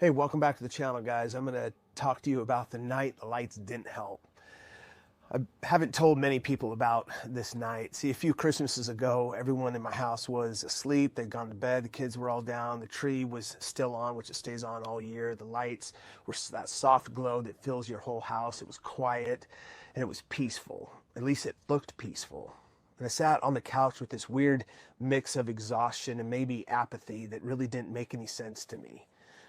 Hey, welcome back to the channel, guys. I'm going to talk to you about the night the lights didn't help. I haven't told many people about this night. See, a few Christmases ago, everyone in my house was asleep. They'd gone to bed. The kids were all down. The tree was still on, which it stays on all year. The lights were that soft glow that fills your whole house. It was quiet and it was peaceful. At least it looked peaceful. And I sat on the couch with this weird mix of exhaustion and maybe apathy that really didn't make any sense to me.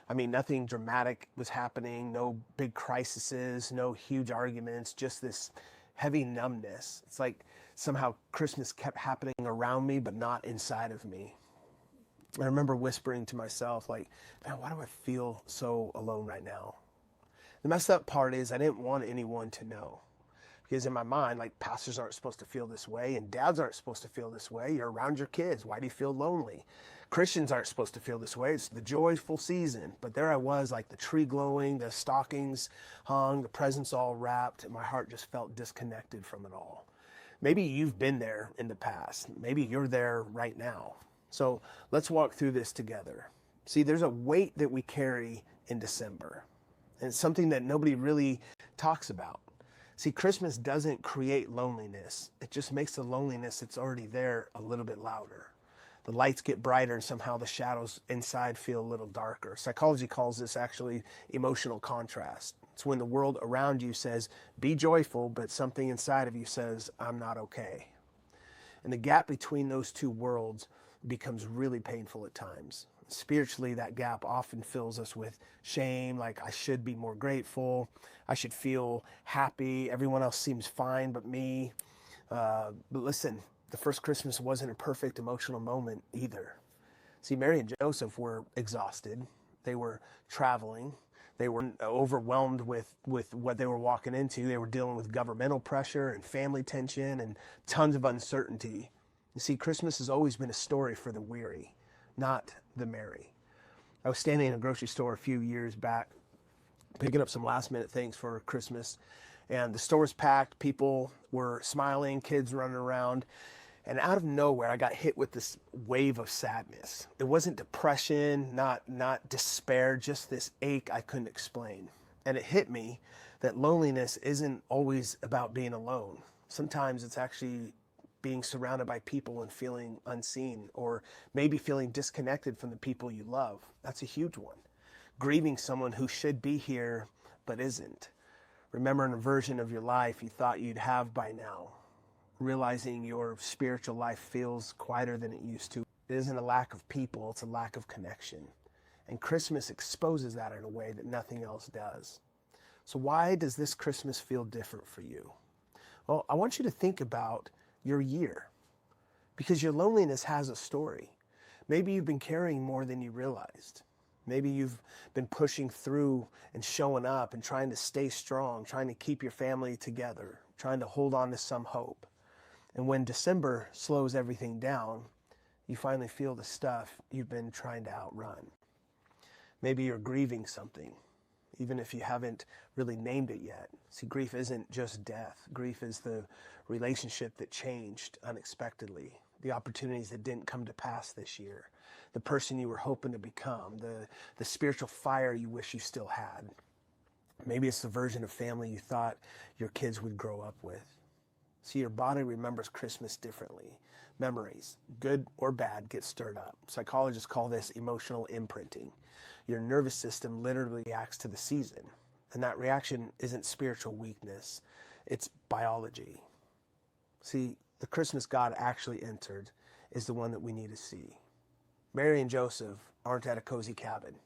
I mean, nothing dramatic was happening, no big crises, no huge arguments, just this heavy numbness. It's like somehow Christmas kept happening around me, but not inside of me. I remember whispering to myself, like, man, why do I feel so alone right now? The messed up part is I didn't want anyone to know. Because in my mind, like, pastors aren't supposed to feel this way and dads aren't supposed to feel this way. You're around your kids. Why do you feel lonely? Christians aren't supposed to feel this way. It's the joyful season. But there I was, like the tree glowing, the stockings hung, the presents all wrapped, and my heart just felt disconnected from it all. Maybe you've been there in the past. Maybe you're there right now. So let's walk through this together. See, there's a weight that we carry in December, and it's something that nobody really talks about. See, Christmas doesn't create loneliness. It just makes the loneliness that's already there a little bit louder. The lights get brighter and somehow the shadows inside feel a little darker. Psychology calls this actually emotional contrast. It's when the world around you says, be joyful, but something inside of you says, I'm not okay. And the gap between those two worlds becomes really painful at times. Spiritually, that gap often fills us with shame, like I should be more grateful, I should feel happy, everyone else seems fine but me. But listen, the first Christmas wasn't a perfect emotional moment either. See, Mary and Joseph were exhausted. They were traveling. They were overwhelmed with what they were walking into. They were dealing with governmental pressure and family tension and tons of uncertainty. You see, Christmas has always been a story for the weary, not the merry. I was standing in a grocery store a few years back, picking up some last minute things for Christmas, and the store was packed. People were smiling, kids running around, and out of nowhere, I got hit with this wave of sadness. It wasn't depression, not despair, just this ache I couldn't explain. And it hit me that loneliness isn't always about being alone. Sometimes it's actually being surrounded by people and feeling unseen, or maybe feeling disconnected from the people you love. That's a huge one. Grieving someone who should be here but isn't. Remembering a version of your life you thought you'd have by now. Realizing your spiritual life feels quieter than it used to. It isn't a lack of people, it's a lack of connection. And Christmas exposes that in a way that nothing else does. So why does this Christmas feel different for you? Well, I want you to think about your year, because your loneliness has a story. Maybe you've been carrying more than you realized. Maybe you've been pushing through and showing up and trying to stay strong, trying to keep your family together, trying to hold on to some hope. And when December slows everything down, you finally feel the stuff you've been trying to outrun. Maybe you're grieving something, even if you haven't really named it yet. See, grief isn't just death. Grief is the relationship that changed unexpectedly, the opportunities that didn't come to pass this year, the person you were hoping to become, the spiritual fire you wish you still had. Maybe it's the version of family you thought your kids would grow up with. See, your body remembers Christmas differently. Memories, good or bad, get stirred up. Psychologists call this emotional imprinting. Your nervous system literally reacts to the season. And that reaction isn't spiritual weakness, it's biology. See, the Christmas God actually entered is the one that we need to see. Mary and Joseph aren't at a cozy cabin.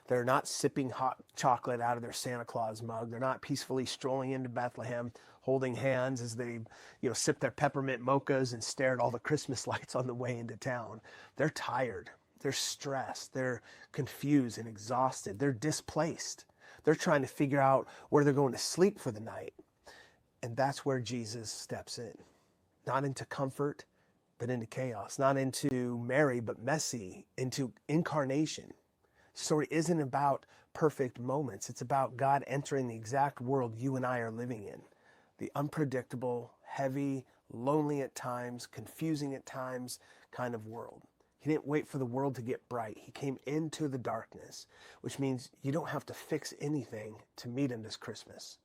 They're not sipping hot chocolate out of their Santa Claus mug. They're not peacefully strolling into Bethlehem, holding hands as they, sip their peppermint mochas and stare at all the Christmas lights on the way into town. They're tired. They're stressed. They're confused and exhausted. They're displaced. They're trying to figure out where they're going to sleep for the night. And that's where Jesus steps in. Not into comfort, but into chaos. Not into merry, but messy. Into incarnation. The story isn't about perfect moments. It's about God entering the exact world you and I are living in. The unpredictable, heavy, lonely at times, confusing at times kind of world. He didn't wait for the world to get bright. He came into the darkness, which means you don't have to fix anything to meet him this Christmas.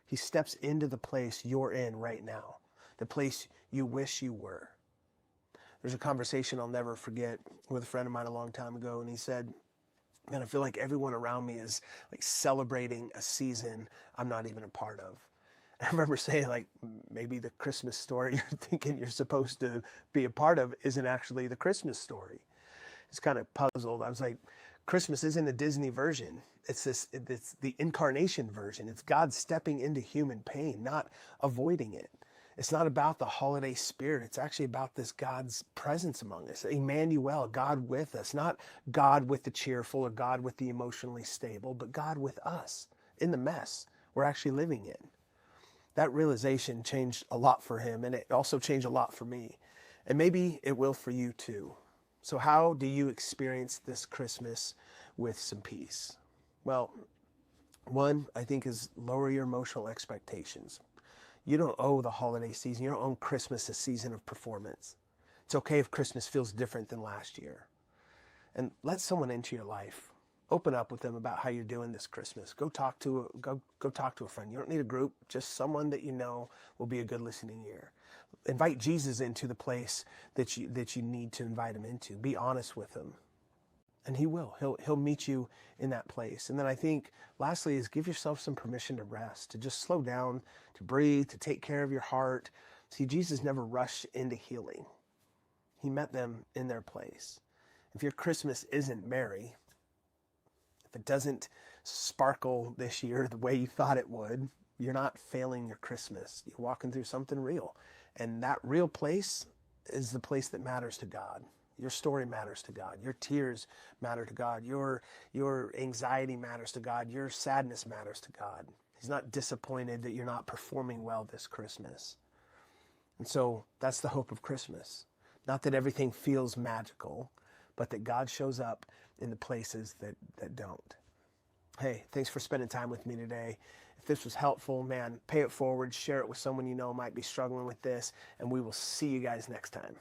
He steps into the place you're in right now, the place you wish you were. There's a conversation I'll never forget with a friend of mine a long time ago, and he said, man, I feel like everyone around me is like celebrating a season I'm not even a part of. I remember saying, like, maybe the Christmas story you're thinking you're supposed to be a part of isn't actually the Christmas story. It's kind of puzzled. I was like, Christmas isn't a Disney version. It's the incarnation version. It's God stepping into human pain, not avoiding it. It's not about the holiday spirit. It's actually about this God's presence among us. Emmanuel, God with us, not God with the cheerful or God with the emotionally stable, but God with us in the mess we're actually living in. That realization changed a lot for him, and it also changed a lot for me. And maybe it will for you too. So how do you experience this Christmas with some peace? Well, one, I think, is lower your emotional expectations. You don't owe the holiday season. You don't owe Christmas a season of performance. It's okay if Christmas feels different than last year. And let someone into your life. Open up with them about how you're doing this Christmas. Go talk to a friend. You don't need a group, just someone that you know will be a good listening ear. Invite Jesus into the place that you need to invite him into. Be honest with him. And he will. He'll meet you in that place. And then I think lastly is give yourself some permission to rest, to just slow down, to breathe, to take care of your heart. See, Jesus never rushed into healing. He met them in their place. If your Christmas isn't merry, if it doesn't sparkle this year the way you thought it would, you're not failing your Christmas. You're walking through something real. And that real place is the place that matters to God. Your story matters to God. Your tears matter to God. Your anxiety matters to God. Your sadness matters to God. He's not disappointed that you're not performing well this Christmas. And so that's the hope of Christmas. Not that everything feels magical, but that God shows up in the places that don't. Hey, thanks for spending time with me today. If this was helpful, man, pay it forward, share it with someone you know might be struggling with this, and we will see you guys next time.